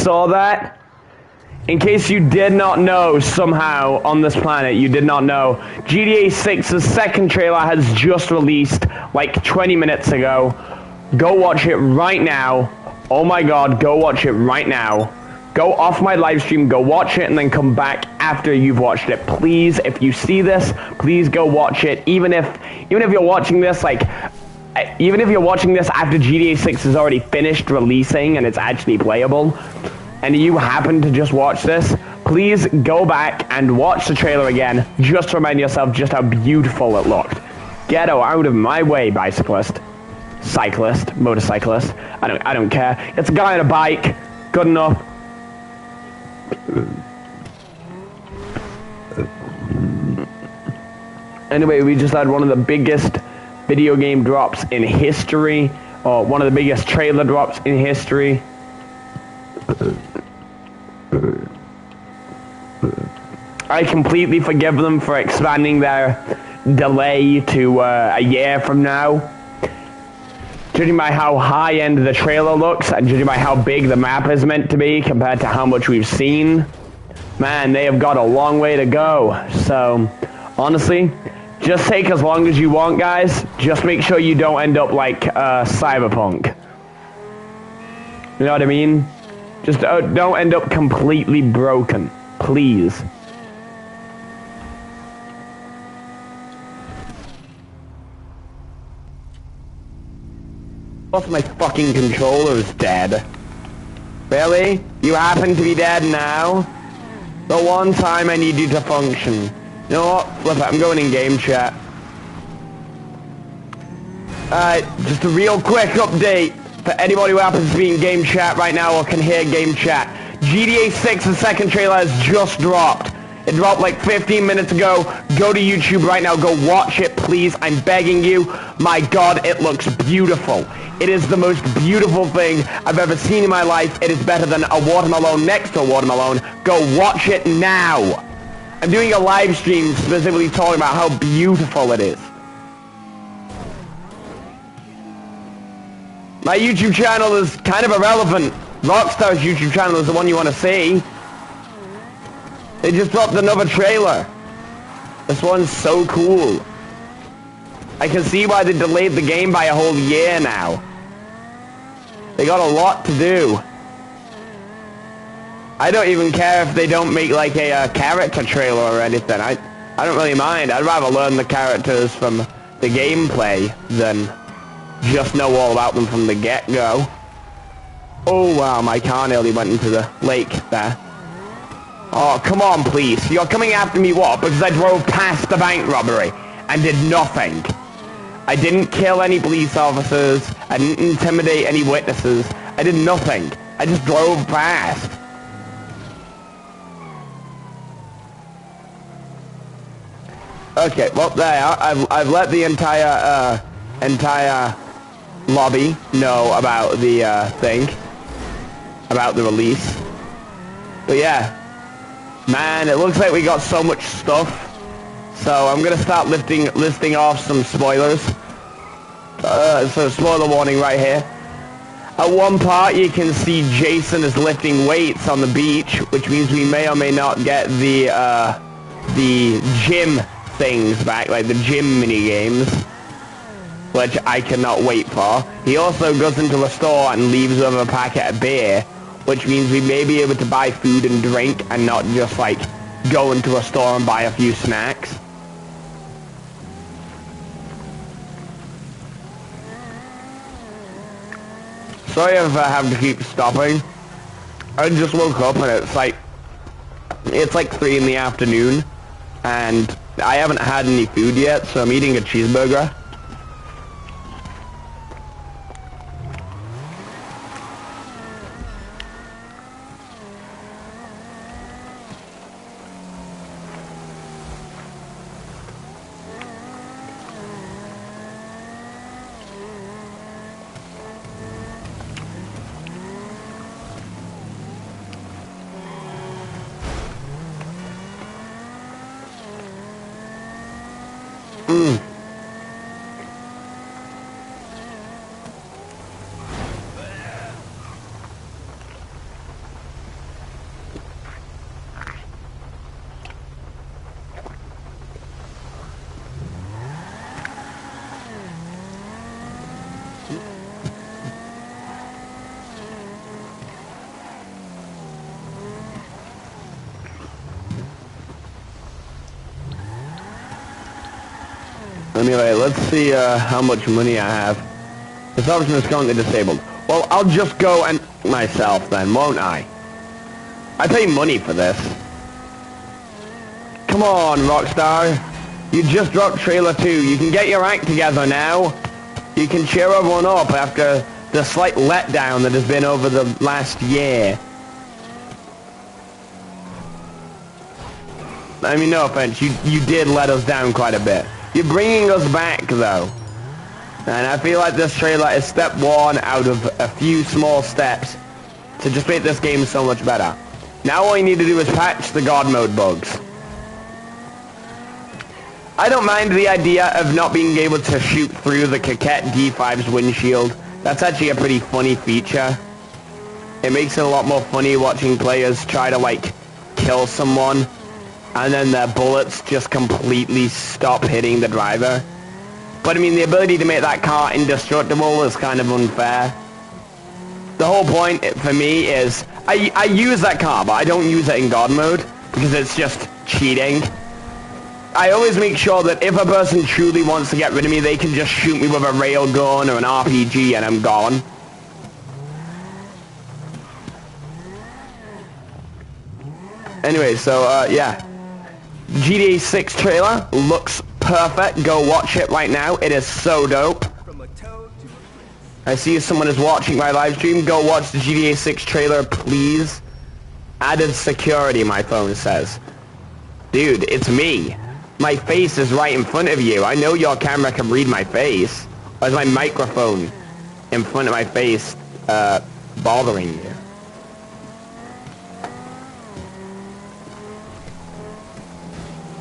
saw that, in case you did not know somehow on this planet, you did not know, GTA 6's second trailer has just released like 20 minutes ago. Go watch it right now. Oh my god, go watch it right now. Go off my live stream, go watch it, and then come back after you've watched it. Please, if you see this, please go watch it. Even if you're watching this, even if you're watching this after GTA 6 is already finished releasing and it's actually playable, and you happen to just watch this, please go back and watch the trailer again, just to remind yourself just how beautiful it looked. Get out of my way, bicyclist. Cyclist, motorcyclist. I don't care. It's a guy on a bike. Good enough. Anyway, we just had one of the biggest video game drops in history, or one of the biggest trailer drops in history. I completely forgive them for expanding their delay to a year from now. Judging by how high-end the trailer looks, and judging by how big the map is meant to be compared to how much we've seen, man, they have got a long way to go. So, honestly, just take as long as you want, guys. Just make sure you don't end up like Cyberpunk. You know what I mean? Just don't end up completely broken, please. Plus my fucking controller's dead. Really? You happen to be dead now? The one time I need you to function. You know what? Flip it, I'm going in game chat. Just a real quick update for anybody who happens to be in game chat right now or can hear game chat. GTA 6, the second trailer has just dropped. It dropped like 15 minutes ago. Go to YouTube right now. Go watch it, please. I'm begging you. My God, it looks beautiful. It is the most beautiful thing I've ever seen in my life. It is better than a watermelon next to a watermelon. Go watch it now. I'm doing a live stream specifically talking about how beautiful it is. My YouTube channel is kind of irrelevant. Rockstar's YouTube channel is the one you want to see. They just dropped another trailer. This one's so cool. I can see why they delayed the game by a whole year now. They got a lot to do. I don't even care if they don't make like a character trailer or anything. I don't really mind. I'd rather learn the characters from the gameplay than just know all about them from the get-go. Oh wow, my car nearly went into the lake there. Oh, come on, please. You're coming after me, what? Because I drove past the bank robbery and did nothing. I didn't kill any police officers. I didn't intimidate any witnesses. I did nothing. I just drove past. Okay, well, there. I've let the entire lobby know about the thing, about the release. But yeah. Man, it looks like we got so much stuff. So I'm gonna start listing off some spoilers. So spoiler warning right here. At one part you can see Jason is lifting weights on the beach, which means we may or may not get the gym things back, like the gym mini games, which I cannot wait for. He also goes into a store and leaves with a packet of beer, which means we may be able to buy food and drink and not just like go into a store and buy a few snacks. Sorry if I have to keep stopping. I just woke up and it's like 3 in the afternoon and I haven't had any food yet, so I'm eating a cheeseburger. Anyway, let's see how much money I have. This option is currently disabled. Well, I'll just go and myself then, won't I? I pay money for this. Come on, Rockstar. You just dropped Trailer 2. You can get your act together now. You can cheer everyone up after the slight letdown that has been over the last year. I mean, no offense, you did let us down quite a bit. You're bringing us back, though. And I feel like this trailer is step one out of a few small steps to just make this game so much better. Now all you need to do is patch the God mode bugs. I don't mind the idea of not being able to shoot through the Coquette D5's windshield. That's actually a pretty funny feature. It makes it a lot more funny watching players try to, like, kill someone, and then their bullets just completely stop hitting the driver. But I mean, the ability to make that car indestructible is kind of unfair. The whole point for me is, I use that car, but I don't use it in God mode, because it's just cheating. I always make sure that if a person truly wants to get rid of me, they can just shoot me with a railgun or an RPG and I'm gone. Anyway, so, yeah. GTA 6 trailer looks perfect. Go watch it right now. It is so dope. I see someone is watching my live stream. Go watch the GTA 6 trailer, please. Added security, my phone says. Dude, it's me. My face is right in front of you. I know your camera can read my face. Or is my microphone in front of my face, bothering you?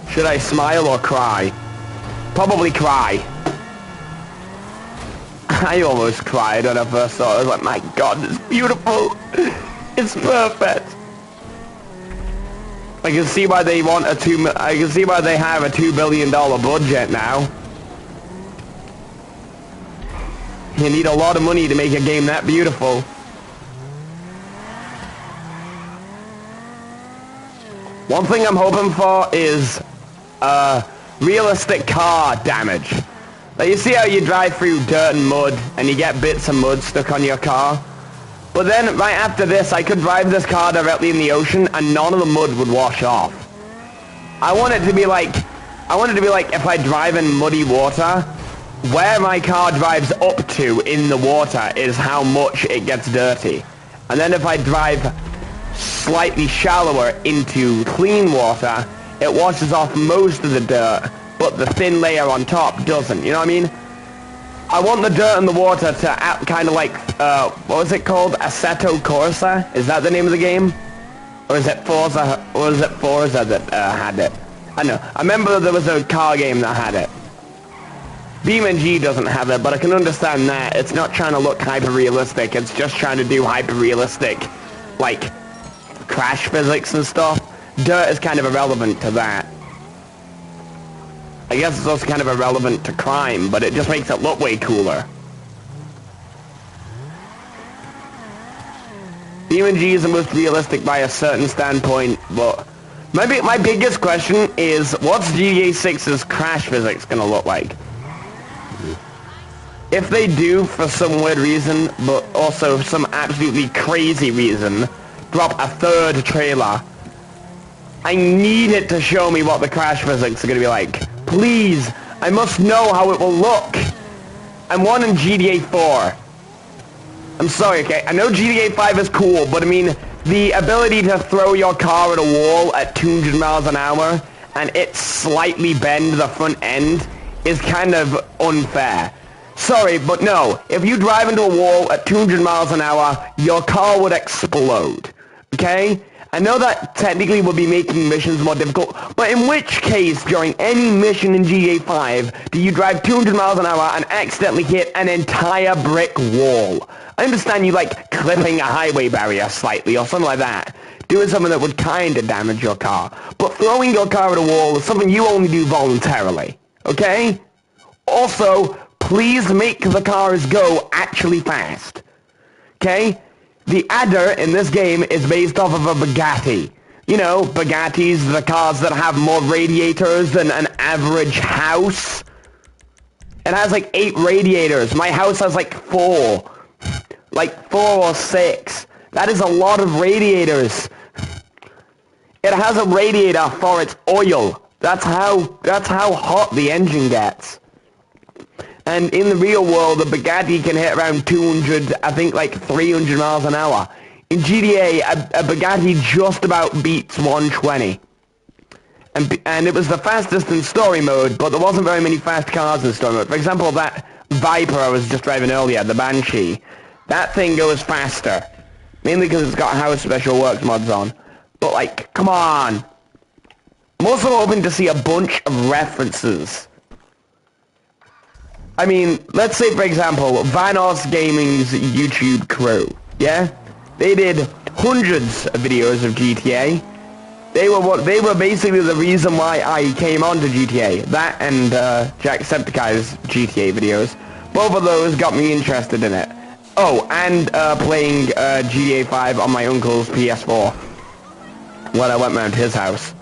Should I smile or cry? Probably cry. I almost cried when I first saw it. I was like, my God, it's beautiful. It's perfect. I can see why they want I can see why they have a $2 billion budget now. You need a lot of money to make a game that beautiful. One thing I'm hoping for is realistic car damage. Like, you see how you drive through dirt and mud and you get bits of mud stuck on your car? But then, right after this, I could drive this car directly in the ocean and none of the mud would wash off. I want it to be like if I drive in muddy water, where my car drives up to in the water is how much it gets dirty. And then if I drive slightly shallower into clean water, it washes off most of the dirt, but the thin layer on top doesn't, you know what I mean? I want the dirt and the water to act kind of like, what was it called? Assetto Corsa? Is that the name of the game? Or is it Forza, that had it? I don't know. I remember there was a car game that had it. BeamNG doesn't have it, but I can understand that. It's not trying to look hyper-realistic, it's just trying to do hyper-realistic, like, crash physics and stuff. Dirt is kind of irrelevant to that. I guess it's also kind of irrelevant to crime, but it just makes it look way cooler. BeamNG is the most realistic by a certain standpoint, but my biggest question is, what's GTA 6's crash physics gonna look like? If they do, for some weird reason, but also some absolutely crazy reason, drop a third trailer, I need it to show me what the crash physics are gonna be like. Please, I must know how it will look. I'm wanting GTA 4. I'm sorry, okay? I know GTA 5 is cool, but I mean, the ability to throw your car at a wall at 200 miles an hour and it slightly bend the front end is kind of unfair. Sorry, but no. If you drive into a wall at 200 miles an hour, your car would explode. Okay? I know that technically would be making missions more difficult, but in which case, during any mission in GTA 5, do you drive 200 miles an hour and accidentally hit an entire brick wall? I understand you like clipping a highway barrier slightly or something like that, doing something that would kinda damage your car, but throwing your car at a wall is something you only do voluntarily, okay? Also, please make the cars go actually fast, okay? The adder in this game is based off of a Bugatti. You know, Bugattis, the cars that have more radiators than an average house. It has like 8 radiators. My house has like 4. Like 4 or 6. That is a lot of radiators. It has a radiator for its oil. That's how hot the engine gets. And in the real world, the Bugatti can hit around 200, I think like 300 miles an hour. In GTA, a Bugatti just about beats 120. And it was the fastest in story mode, but there wasn't very many fast cars in story mode. For example, that Viper I was just driving earlier, the Banshee, that thing goes faster. Mainly because it's got How Special Works mods on. But like, come on. I'm also hoping to see a bunch of references. I mean, let's say for example, Vanoss Gaming's YouTube crew, yeah? They did hundreds of videos of GTA. They were basically the reason why I came onto GTA. That and Jacksepticeye's GTA videos. Both of those got me interested in it. Oh, and playing GTA 5 on my uncle's PS4 when I went round his house.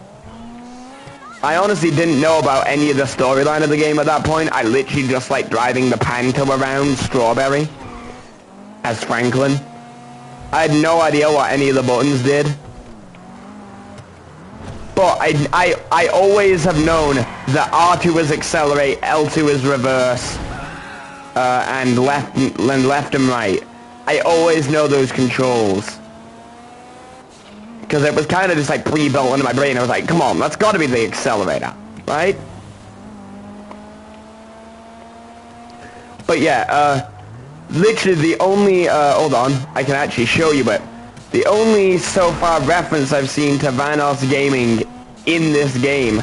I honestly didn't know about any of the storyline of the game at that point. I literally just like driving the Panto around Strawberry as Franklin. I had no idea what any of the buttons did. But I always have known that R2 is accelerate, L2 is reverse, and left and right. I always know those controls. Because it was kind of just like pre-built into my brain. I was like, come on, that's got to be the accelerator, right? But yeah, literally the only, hold on, I can actually show you it. The only so far reference I've seen to Vanoss Gaming in this game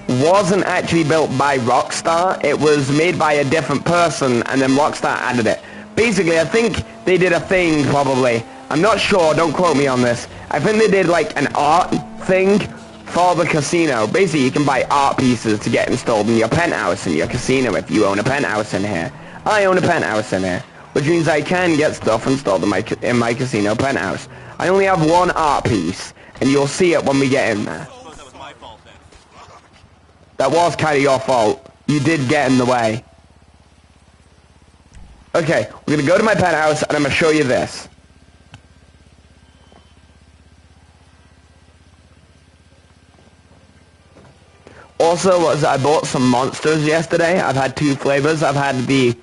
wasn't actually built by Rockstar. It was made by a different person and then Rockstar added it. Basically, I think they did a thing probably. I'm not sure, don't quote me on this. I think they did like an art thing for the casino. Basically, you can buy art pieces to get installed in your penthouse in your casino if you own a penthouse in here. I own a penthouse in here, which means I can get stuff installed in my casino penthouse. I only have one art piece, and you'll see it when we get in there. That was kind of your fault. You did get in the way. Okay, we're gonna go to my penthouse, and I'm gonna show you this. Also, I bought some monsters yesterday. I've had 2 flavors. I've had the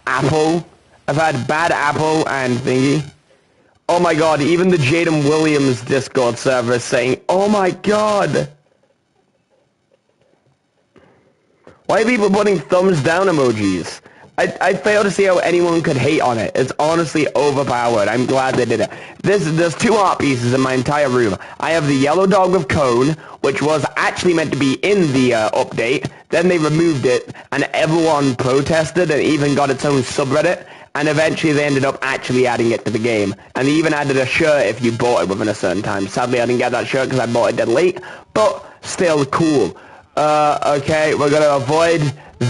apple. I've had bad apple and thingy. Oh my god, even the Jaden Williams Discord server is saying, oh my god. Why are people putting thumbs down emojis? I fail to see how anyone could hate on it. It's honestly overpowered. I'm glad they did it. There's 2 art pieces in my entire room. I have the yellow dog with cone, which was actually meant to be in the update. Then they removed it, and everyone protested and even got its own subreddit. And eventually they ended up actually adding it to the game. And they even added a shirt if you bought it within a certain time. Sadly, I didn't get that shirt because I bought it dead late. But still cool. Okay, we're going to avoid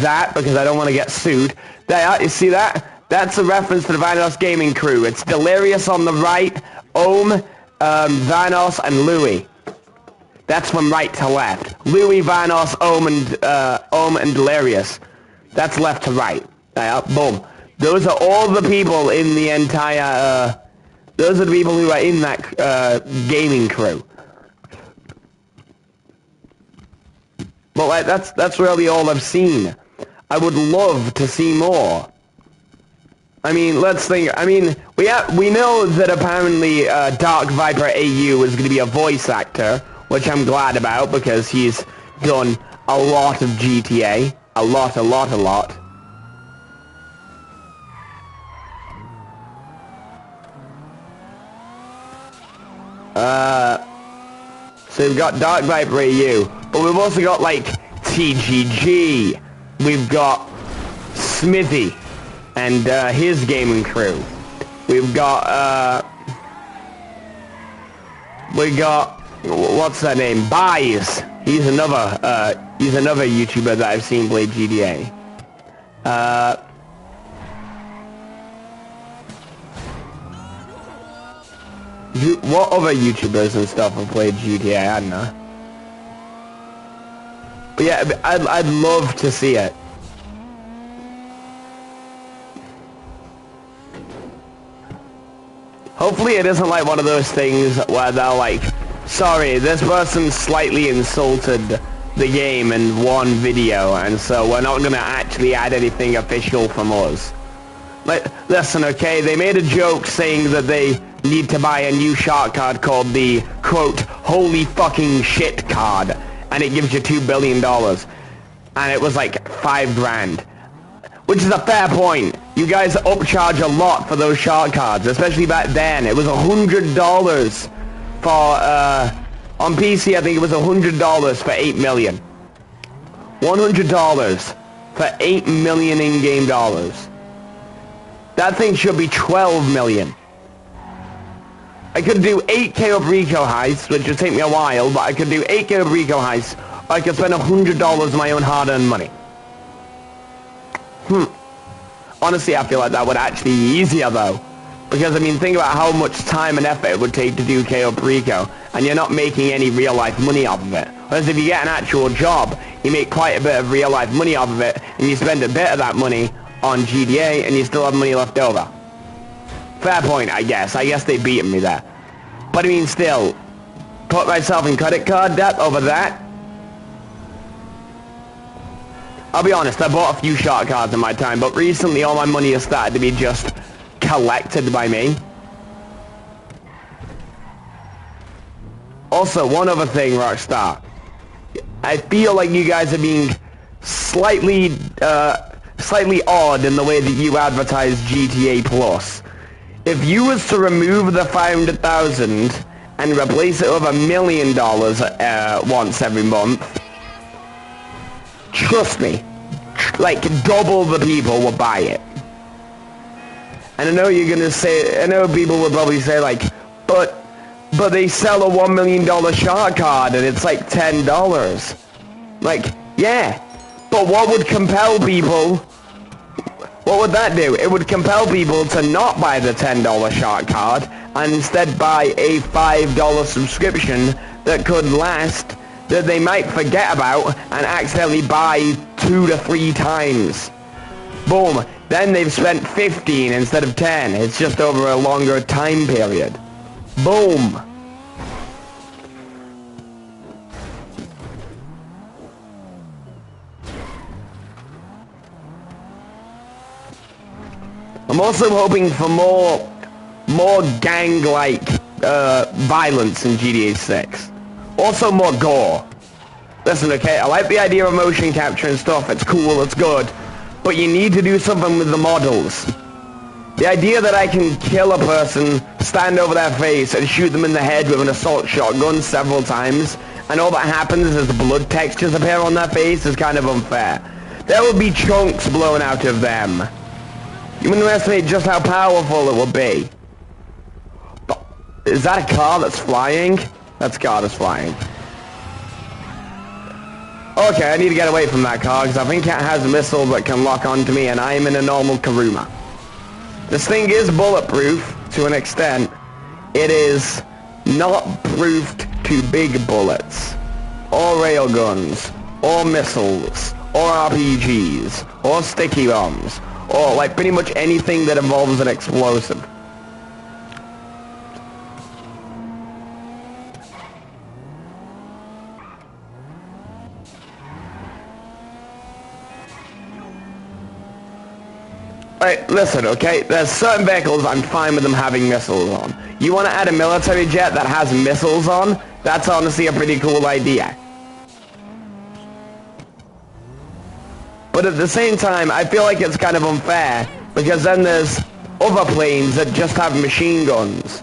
that because I don't want to get sued. There, you see that? That's a reference to the Vanoss Gaming crew. It's Delirious on the right, Ohm, Vanoss, and Louis. That's from right to left. Louis, Vanoss, Ohm, and Delirious. That's left to right. There, boom. Those are all the people in the entire, those are the people who are in that, gaming crew. But like, that's really all I've seen. I would love to see more. I mean, let's think. I mean, we know that apparently Dark Viper AU is going to be a voice actor, which I'm glad about because he's done a lot of GTA, a lot. So we've got Dark Viper AU, but we've also got like TGG. We've got Smithy and his gaming crew. We've got what's that name? Buys. He's another YouTuber that I've seen play GTA. What other YouTubers and stuff have played GTA? I don't know. But yeah, I'd love to see it. Hopefully it isn't like one of those things where they're like, sorry, this person slightly insulted the game in one video, and so we're not gonna actually add anything official from us. Like, listen, okay, they made a joke saying that they need to buy a new shark card called the, quote, holy fucking shit card, and it gives you $2 billion. And it was like $5 grand. Which is a fair point. You guys upcharge a lot for those shark cards, especially back then. It was $100 for, on PC I think it was $100 for 8 million. $100 for 8 million in-game dollars. That thing should be 12 million. I could do 8k of Rico heists, which would take me a while, but I could do 8k of Rico heists, or I could spend $100 of my own hard-earned money. Honestly, I feel like that would actually be easier, though. Because, I mean, think about how much time and effort it would take to do KO Rico, and you're not making any real-life money off of it. Whereas if you get an actual job, you make quite a bit of real-life money off of it, and you spend a bit of that money on GTA, and you still have money left over. Fair point, I guess. I guess they beat me there. But I mean, still, put myself in credit card debt over that? I'll be honest, I bought a few shark cards in my time, but recently all my money has started to be just collected by me. Also, one other thing, Rockstar. I feel like you guys are being slightly odd in the way that you advertise GTA Plus. If you was to remove the 500,000 and replace it with $1 million once every month, trust me, like double the people will buy it. And I know you're gonna say, I know people will probably say like, but they sell a $1 million shark card and it's like $10. Like, yeah, but what would compel people? What would that do? It would compel people to not buy the $10 shark card and instead buy a $5 subscription that could last, that they might forget about and accidentally buy 2 to 3 times. Boom. Then they've spent 15 instead of 10. It's just over a longer time period. Boom. I'm also hoping for more gang-like violence in GTA 6. Also more gore. Listen, okay, I like the idea of motion capture and stuff. It's cool, it's good. But you need to do something with the models. The idea that I can kill a person, stand over their face, and shoot them in the head with an assault shotgun several times, and all that happens is the blood textures appear on their face is kind of unfair. There will be chunks blown out of them. You underestimate just how powerful it will be. But is that a car that's flying? That's a car that's flying. Okay, I need to get away from that car because I think it has a missile that can lock onto me and I am in a normal Karuma. This thing is bulletproof to an extent. It is not proofed to big bullets, or railguns, or missiles, or RPGs, or sticky bombs, or like pretty much anything that involves an explosive. Right, listen, okay? There's certain vehicles I'm fine with them having missiles on. You want to add a military jet that has missiles on? That's honestly a pretty cool idea. But at the same time, I feel like it's kind of unfair, because then there's other planes that just have machine guns.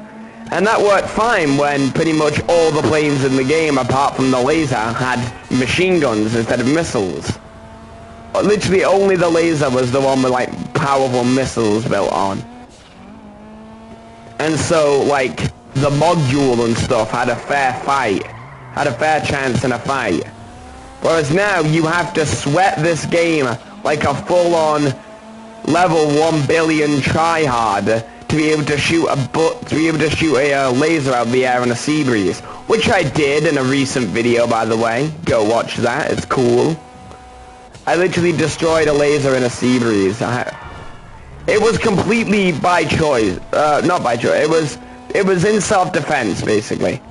And that worked fine when pretty much all the planes in the game, apart from the laser, had machine guns instead of missiles. Literally only the laser was the one with like powerful missiles built on. And so like the module and stuff had a fair fight, had a fair chance in a fight. Whereas now you have to sweat this game like a full-on level 1 billion tryhard to be able to shoot a laser out of the air in a sea breeze, which I did in a recent video, by the way. Go watch that, it's cool. I literally destroyed a laser in a sea breeze. It was completely by choice. Not by choice. It was it was in self-defense, basically.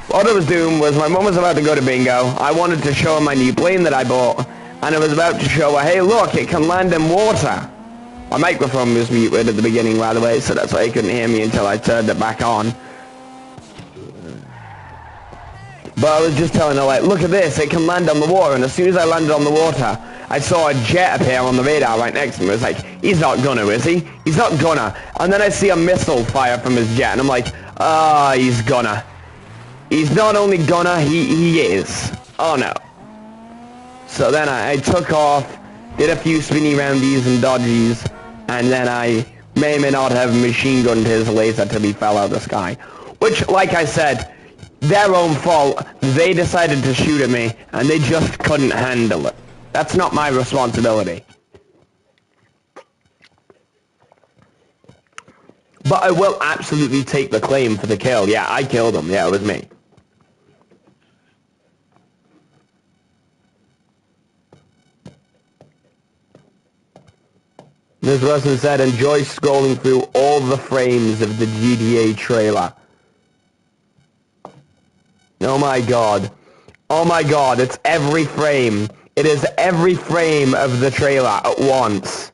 What I was doing was my mum was about to go to bingo. I wanted to show her my new plane that I bought, and I was about to show her, hey, look, it can land in water. My microphone was muted at the beginning, by the way, so that's why you couldn't hear me until I turned it back on. But I was just telling her, like, look at this, it can land on the water, and as soon as I landed on the water, I saw a jet appear on the radar right next to me. It was like, he's not gonna, is he? He's not gonna. And then I see a missile fire from his jet, and I'm like, ah, he's gonna. He's not only gonna, he is. Oh no. So then I took off, did a few spinny roundies and dodgies, and then I may or may not have machine gunned his laser till he fell out of the sky. Which, like I said, their own fault. They decided to shoot at me, and they just couldn't handle it. That's not my responsibility. But I will absolutely take the claim for the kill. Yeah, I killed him. Yeah, it was me. This person said, enjoy scrolling through all the frames of the GTA trailer. Oh my god. Oh my god, it's every frame. It is every frame of the trailer at once.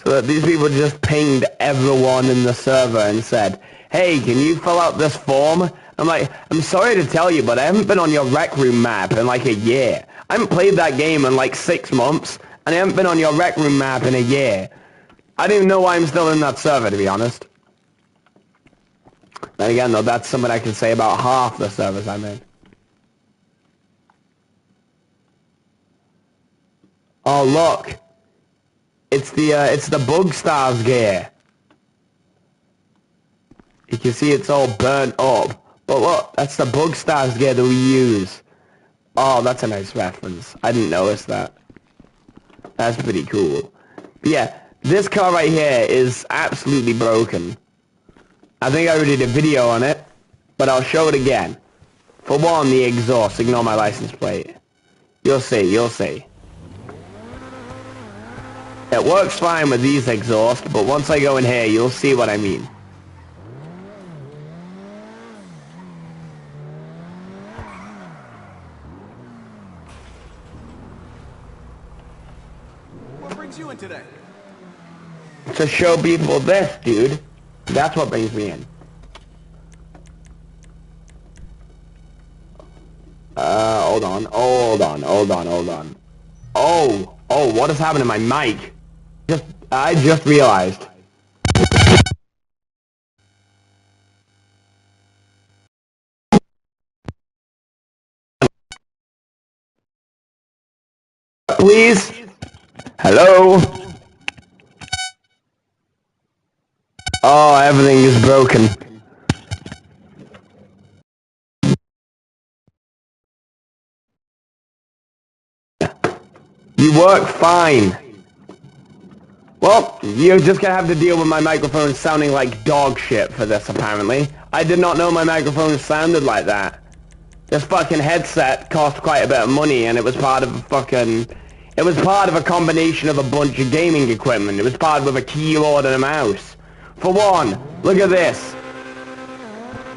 So that these people just pinged everyone in the server and said, hey, can you fill out this form? I'm like, I'm sorry to tell you, but I haven't been on your Rec Room map in like a year. I haven't played that game in like 6 months, and I haven't been on your Rec Room map in a year. I don't even know why I'm still in that server, to be honest. Then again, though, that's something I can say about half the servers I'm in. Oh, look. It's the Bugstars gear. You can see it's all burnt up. But look, that's the Bugstars gear that we use. Oh, that's a nice reference. I didn't notice that. That's pretty cool. But yeah, this car right here is absolutely broken. I think I already did a video on it, but I'll show it again. For one, the exhaust. Ignore my license plate. You'll see, you'll see. It works fine with these exhausts, but once I go in here, you'll see what I mean. What brings you in today? To show people this, dude. That's what brings me in. Hold on. Oh, what has happened to my mic? I just realized. Please? Hello? Oh, everything is broken. You work fine. Well, you're just gonna have to deal with my microphone sounding like dog shit for this, apparently. I did not know my microphone sounded like that. This fucking headset cost quite a bit of money, and it was part of a fucking... It was part of a combination of a bunch of gaming equipment. It was part of a keyboard and a mouse. For one, look at this.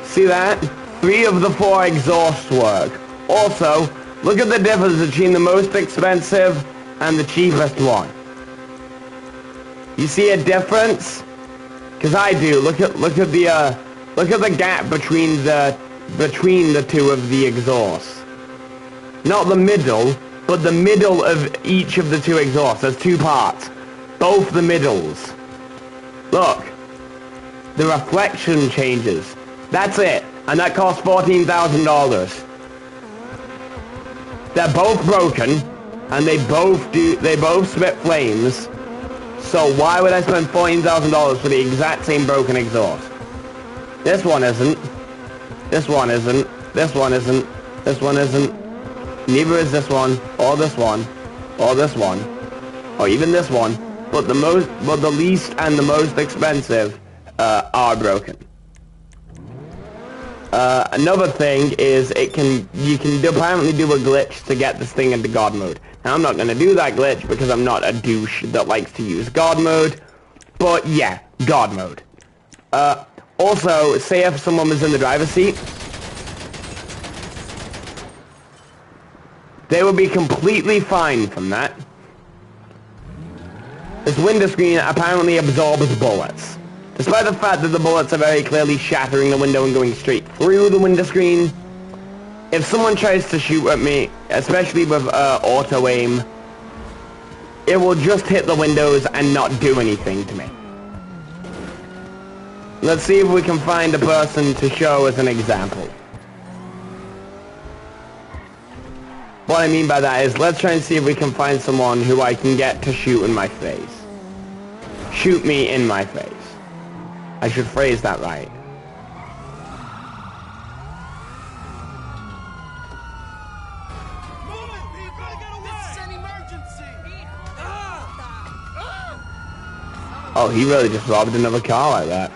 See that? 3 of the 4 exhausts work. Also, look at the difference between the most expensive and the cheapest one. You see a difference? Cause I do. Look at the gap between the 2 of the exhausts. Not the middle, but the middle of each of the 2 exhausts. There's 2 parts. Both the middles. Look. The reflection changes. That's it. And that costs $14,000. They're both broken, and they both spit flames. So why would I spend $14,000 for the exact same broken exhaust? This one isn't. This one isn't. This one isn't. This one isn't. Neither is this one, or this one, or this one, or even this one. But the least and the most expensive are broken. Another thing is you can apparently do a glitch to get this thing into God mode. Now I'm not gonna do that glitch because I'm not a douche that likes to use God mode. But yeah, God mode. Also, say if someone was in the driver's seat, they would be completely fine from that. This window screen apparently absorbs bullets. Despite the fact that the bullets are very clearly shattering the window and going straight through the window screen, if someone tries to shoot at me, especially with auto aim, it will just hit the windows and not do anything to me. Let's see if we can find a person to show as an example. What I mean by that is, let's try and see if we can find someone who I can get to shoot in my face. Shoot me in my face. I should phrase that right. Oh, he really just robbed another car like that.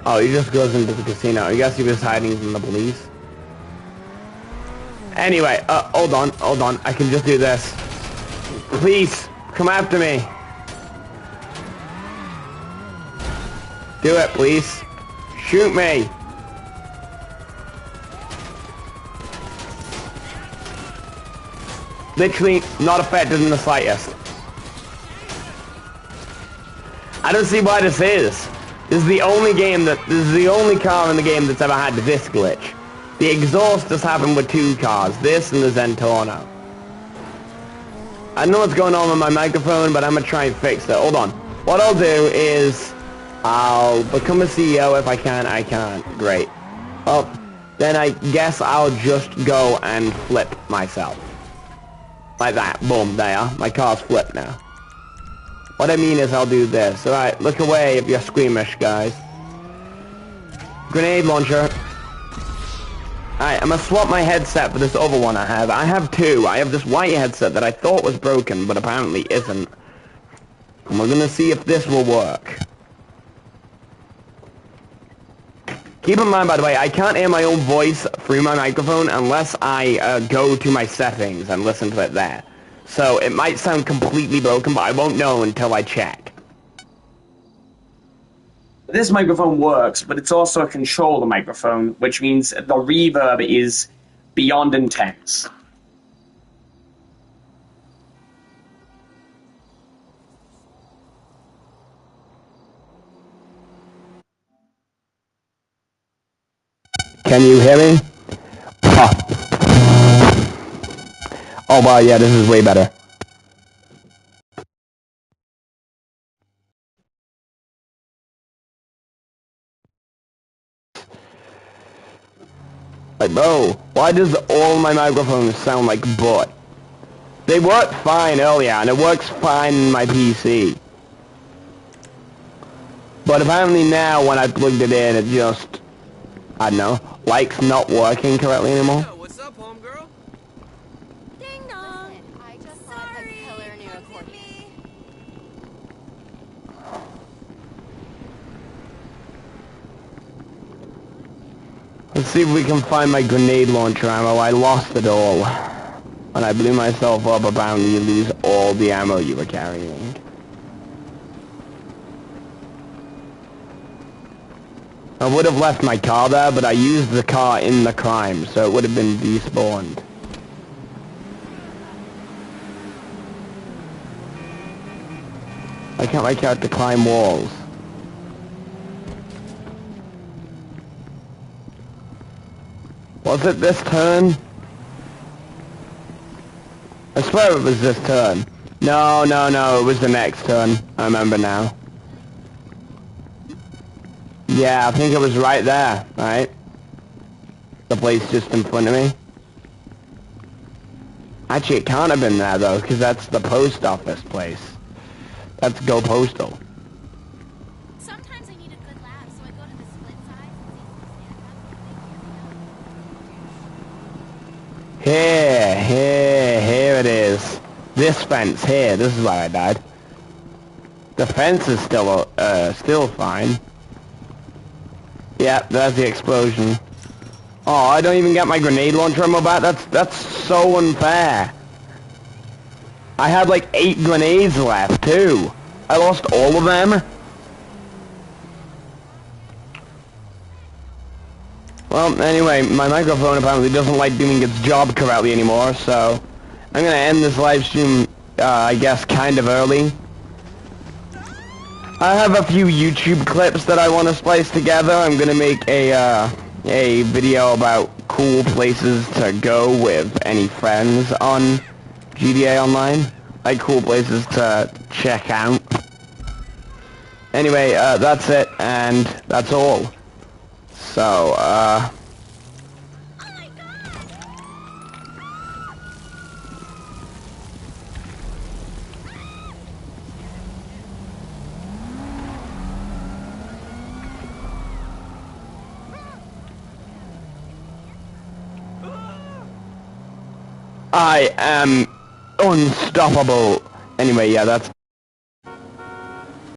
Oh, he just goes into the casino. I guess he was hiding from the police. Anyway, hold on. I can just do this. Please, come after me. Do it, please. Shoot me. Literally not affected in the slightest. I don't see why this is. This is the only car in the game that's ever had this glitch. The exhaust has happened with 2 cars, this and the Zentorno. I don't know what's going on with my microphone, but I'm gonna try and fix it. Hold on. What I'll do is, I'll become a CEO if I can. I can't. Great. Well, then I guess I'll just go and flip myself. Like that. Boom, there. My car's flipped now. What I mean is I'll do this. Alright, look away if you're squeamish, guys. Grenade launcher. Alright, I'm gonna swap my headset for this other one I have. I have 2. I have this white headset that I thought was broken, but apparently isn't. And we're gonna see if this will work. Keep in mind, by the way, I can't hear my own voice through my microphone unless I go to my settings and listen to it there. So it might sound completely broken, but I won't know until I check. This microphone works, but it's also a controller microphone, which means the reverb is beyond intense. Can you hear me? Oh wow, yeah, this is way better. Like, bro, why does all my microphones sound like butt? They worked fine earlier, and it works fine in my PC. But apparently now, when I plugged it in, it just, I don't know, like's not working correctly anymore. Yo, what's up, homegirl? Ding dong! Listen, I just saw a killer near a court. Let's see if we can find my grenade launcher ammo. I lost it all. When I blew myself up, apparently you lose all the ammo you were carrying. I would have left my car there, but I used the car in the crime, so it would have been despawned. I can't make out to climb walls. Was it this turn? I swear it was this turn. No, it was the next turn. I remember now. Yeah, I think it was right there, right? The place just in front of me. Actually, it can't have been there, though, because that's the post office place. That's Go Postal. Sometimes I need a good laugh, so I go to the split side and see Here it is. This fence here, this is why I died. The fence is still fine. Yeah, there's the explosion. Oh, I don't even get my grenade launcher ammo back. That's so unfair. I had like 8 grenades left too. I lost all of them. Well, anyway, my microphone apparently doesn't like doing its job correctly anymore, so I'm gonna end this live stream, I guess, kind of early. I have a few YouTube clips that I want to splice together. I'm gonna make a video about cool places to go with any friends on GTA Online. Like cool places to check out. Anyway, that's it, and that's all. So, I am unstoppable. Anyway, yeah, that's